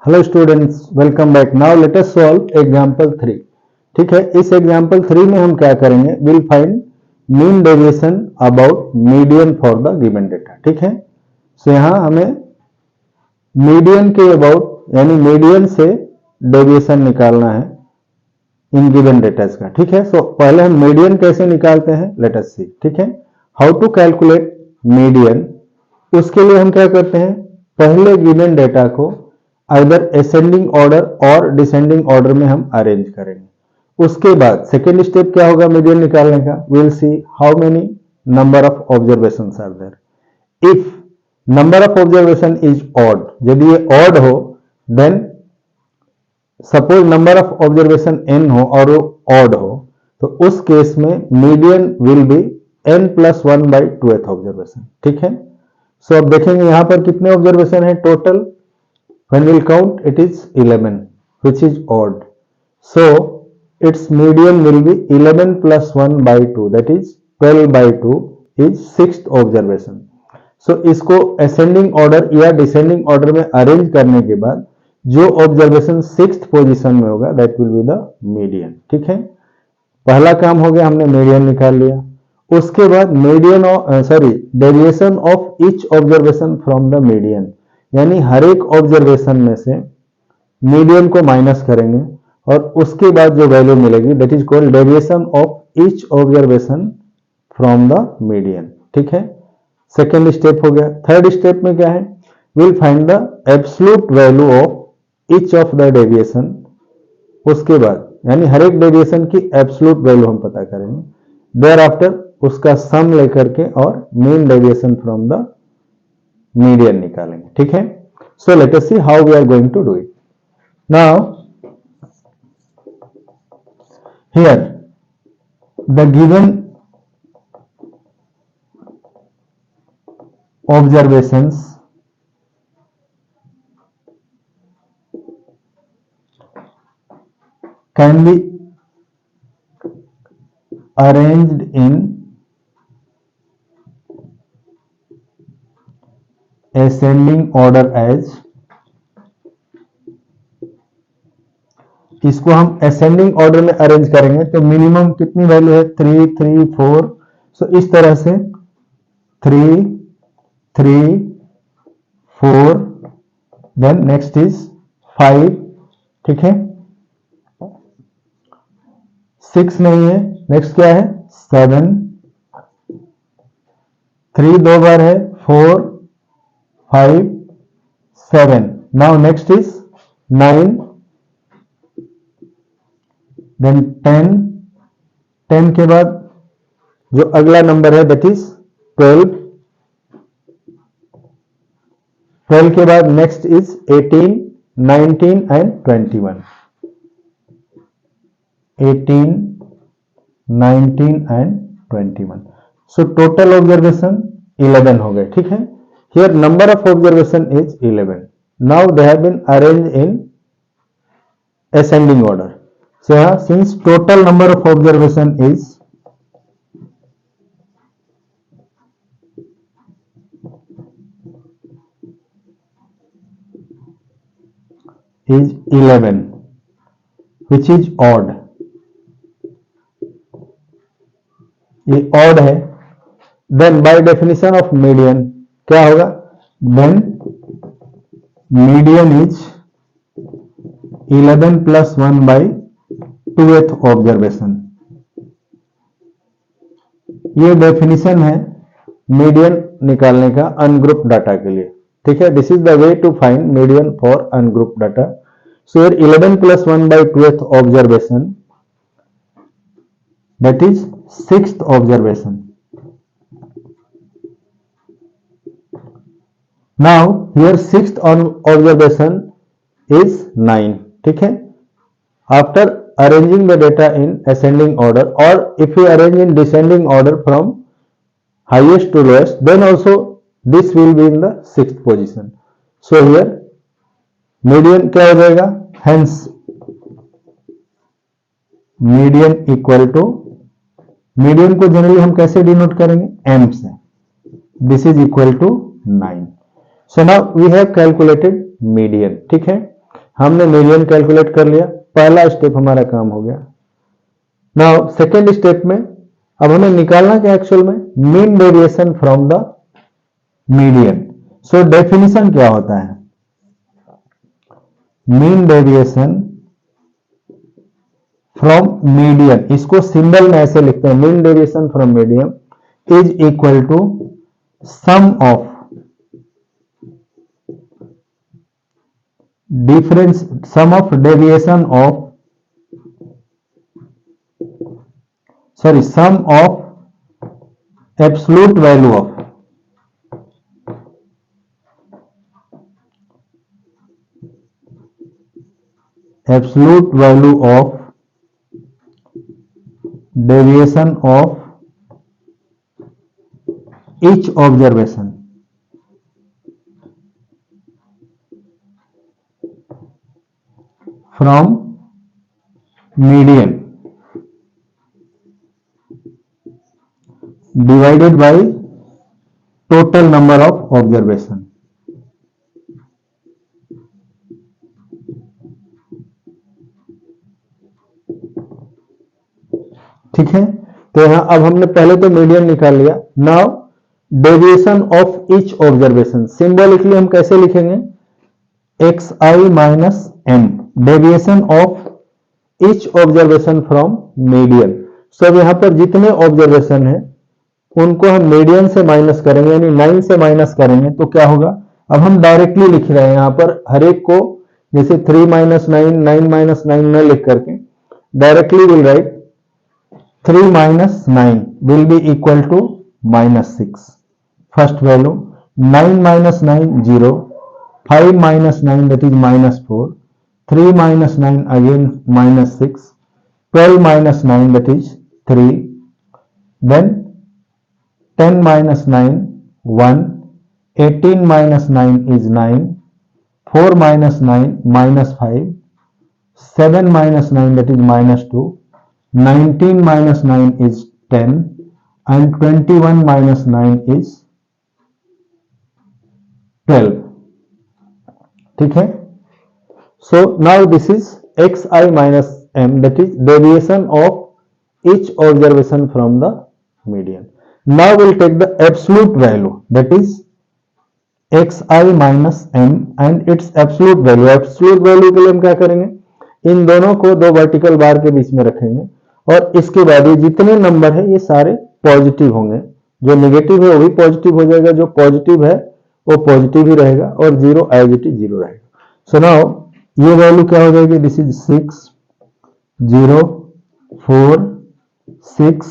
Hello students, welcome back. Now let us solve example 3। ठीक है, इस एग्जांपल 3 में हम क्या करेंगे, will find mean deviation about median for the given data. ठीक है, सो यहाँ हमें मीडियन के अबाउट यानी मीडियन से डेविएशन निकालना है इन गिवन डेटास का। ठीक है, सो पहले हम मीडियन कैसे निकालते हैं, लेट अस सी। ठीक है, हाउ टू कैलकुलेट मीडियन। उसके लिए हम क्या करते हैं, पहले गिवन डेटा को आइदर असेंडिंग ऑर्डर और डिसेंडिंग ऑर्डर में हम अरेंज करेंगे। उसके बाद सेकेंड स्टेप क्या होगा मीडियन निकालने का, will see how many number of observations are there. If number of observation is odd, यदि ये ऑड हो, then suppose number of observation n हो और वो ऑड हो, तो उस केस में median will be n+1/2th observation. ठीक है, सो अब देखेंगे यहां पर कितने ऑब्जर्वेशन है total. When we'll count, it is 11, which is odd. So its median will be 11+1/2, that is 12/2 is sixth observation. So इसको ascending order या descending order में arrange करने के बाद जो observation sixth position में होगा that will be the median. ठीक है, पहला काम हो गया, हमने median निकाल लिया। उसके बाद median deviation of each observation from the median, यानी हर एक ऑब्जर्वेशन में से मीडियन को माइनस करेंगे और उसके बाद जो वैल्यू मिलेगी that is called deviation of each observation from the median. ठीक है, सेकेंड स्टेप हो गया। थर्ड स्टेप में क्या है, will find the absolute value of each of the deviation. उसके बाद यानी हर एक डेविएशन की एब्सोल्यूट वैल्यू हम पता करेंगे, देयर आफ्टर उसका सम लेकर के और mean deviation from the median निकालेंगे। ठीक है, so let us see how we are going to do it. Now here the given observations can be arranged in ascending order as, इसको हम असेंडिंग ऑर्डर में अरेंज करेंगे तो minimum कितनी value है 3 3 4। सो इस तरह से 3 3 4, देन नेक्स्ट इज 5। ठीक है, 6 नहीं है, नेक्स्ट क्या है 7, 3 दो बार है 4 5 7। नाउ नेक्स्ट इज 9, देन 10, 10 के बाद जो अगला नंबर है दैट इज 12, 12 के बाद next is 18 19 and 21, 18 19 and 21। So total observation 11 हो गए। ठीक है, here number of observation is 11. Now they have been arranged in ascending order. So since total number of observation is 11, which is odd, ये odd है, then by definition of median क्या होगा, then median is 11+1/2th observation. ये definition है median निकालने का ungroup data के लिए। ठीक है, this is the way to find median for ungroup data. So 11+1/2th observation that is sixth observation. Now here sixth observation is 9. ठीक है, after arranging the data in ascending order or if we arrange in descending order from highest to lowest, then also this will be in the sixth position. So here median क्या हो जाएगा, hence median equal to, median को generally हम कैसे denote करेंगे, m से, this is equal to 9. So now we have calculated median. ठीक है, हमने मीडियन कैलकुलेट कर लिया, पहला स्टेप हमारा काम हो गया। नाउ सेकेंड स्टेप में अब हमें निकालना क्या एक्चुअल में, mean deviation from the median. So definition क्या होता है, मीन डेविएशन फ्रॉम मीडियन, इसको सिंबल में ऐसे लिखते हैं, mean deviation from median is equal to sum of difference, sum of deviation of, sorry, sum of absolute value of, absolute value of deviation of each observation from median divided by total number of observation। ठीक है, तो यहां अब हमने पहले तो median निकाल लिया। Now deviation of each observation, symbolically हम कैसे लिखेंगे, X I minus M, deviation of each observation from median. So अब यहां पर जितने ऑब्जर्वेशन है उनको हम मीडियन से माइनस करेंगे, यानी 9 से माइनस करेंगे तो क्या होगा, अब हम डायरेक्टली लिख रहे हैं यहां पर हर एक को, जैसे 3 माइनस 9, 9 माइनस 9 न लिख करके directly will write 3 minus 9 will be equal to minus 6. First value 9 minus 9 0, 5 minus 9 that is minus 4, 3 minus 9 again minus 6, 12 minus 9 that is 3, then 10 minus 9 1, 18 minus 9 is 9, 4 minus 9 minus 5, 7 minus 9 that is minus 2, 19 minus 9 is 10 and 21 minus 9 is 12। ठीक है, so now this is xi minus m, that is deviation of each observation from the median। Now we'll take the absolute value, that is xi minus m and its absolute value। absolute value के लिए हम क्या करेंगे, इन दोनों को दो vertical bar के बीच में रखेंगे और इसके बाद ये जितने नंबर है ये सारे पॉजिटिव होंगे, जो नेगेटिव है वो भी पॉजिटिव हो जाएगा, जो पॉजिटिव है वो पॉजिटिव ही रहेगा और zero as it is zero रहेगा। सो नाउ ये वैल्यू क्या हो जाएगी, दिस इज 6 0 4 6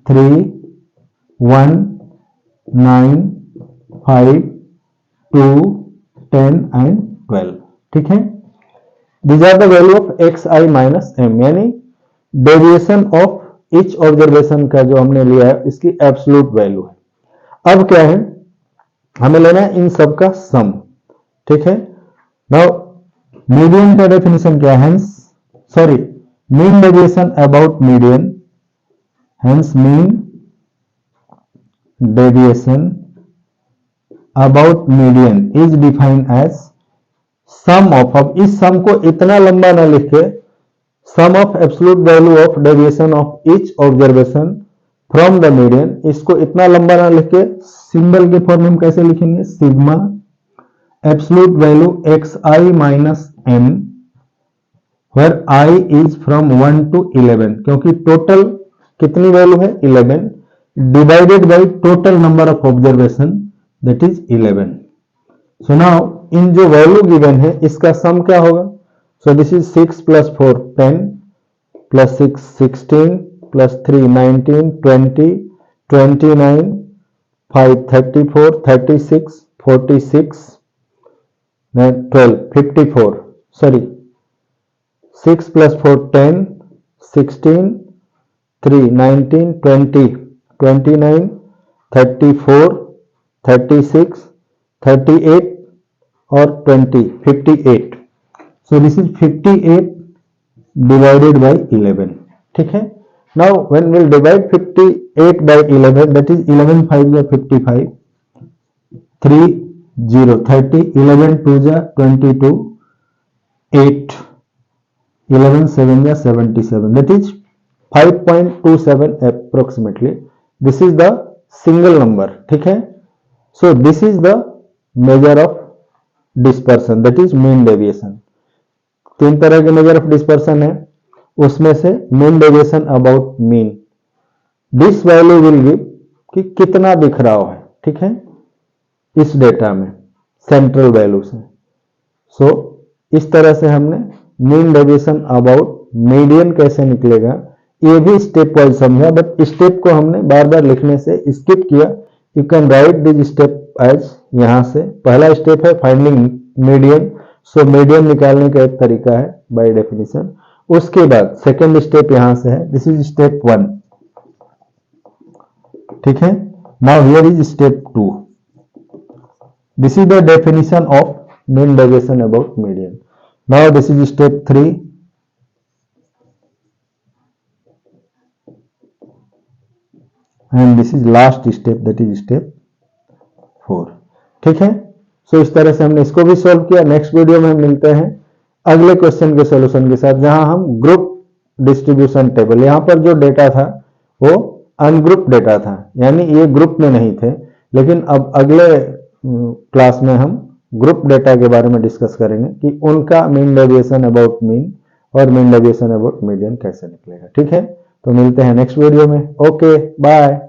3 1 9 5 2 10 एंड 12। ठीक है, these are the value of xi minus m, यानी डेविएशन ऑफ ईच ऑब्जर्वेशन का जो हमने लिया है इसकी एब्सोल्यूट वैल्यू है। अब क्या है, हमें लेना है इन सब का सम। ठीक है, नाउ मीडियन का डेफिनेशन क्या है, sorry, mean deviation about median, hence mean deviation about median is defined as sum of, अब इस सम को इतना लंबा ना लिखे, sum of absolute value of deviation of each observation from the median, इसको इतना लंबा ना लिखे, सिंबल के फॉर्म में हम कैसे लिखेंगे, sigma absolute value x I minus m, where i is from 1 to 11, क्योंकि टोटल कितनी वैल्यू है 11, divided by total number of observation that is 11। So now in जो वैल्यू गिवन है इसका सम क्या होगा, so this is 6 plus 4 10 plus 6 16 plus 3 19 20 29 5 34 36 46 then 12 54, sorry, 6 plus 4 10 16 3 19 20 29 34 36 38 और 20 58। So this is 58 divided by 11। ठीक है, now when we'll divide 58 by 11, that is 11 5 is 55, 3 0 30, 11 2 is 22, 8, 11 7 या 77, that is 5.27 approximately. This is the single number, ठीक है. So this is the measure of dispersion, that is mean deviation. तीन तरह के measure of dispersion है, उसमें से mean deviation about mean. This value will give कि कितना दिख रहा है, ठीक है, इस डेटा में सेंट्रल वैल्यू से. सो इस तरह से हमने मीन डेविएशन अबाउट मीडियन कैसे निकलेगा ये भी स्टेप वाइज समझा, बट स्टेप को हमने बार बार लिखने से स्किप किया. You can write this step as, यहां से पहला स्टेप है फाइंडिंग मीडियन. सो मीडियन निकालने का एक तरीका है बाय डेफिनेशन. उसके बाद सेकेंड स्टेप यहां से है, दिस इज स्टेप 1, ठीक है. Now here is step 2. This is the definition of mean deviation about median. Now this is step 3. And this is last step, that is step 4, ठीक है. सो इस तरह से हमने इसको भी सॉल्व किया. नेक्स्ट वीडियो में हम मिलते हैं अगले क्वेश्चन के सॉल्यूशन के साथ, जहां हम ग्रुप डिस्ट्रीब्यूशन टेबल, यहां पर जो डेटा था वो अनग्रुप डेटा था, यानी ये ग्रुप में नहीं थे. लेकिन अब अगले क्लास में हम ग्रुप डेटा के बारे में डिस्कस करेंगे कि उनका मीन डेविएशन अबाउट मीन और मीन डेविएशन अबाउट मीडियन कैसे निकलेगा, ठीक है. तो मिलते हैं नेक्स्ट वीडियो में. Okay, bye.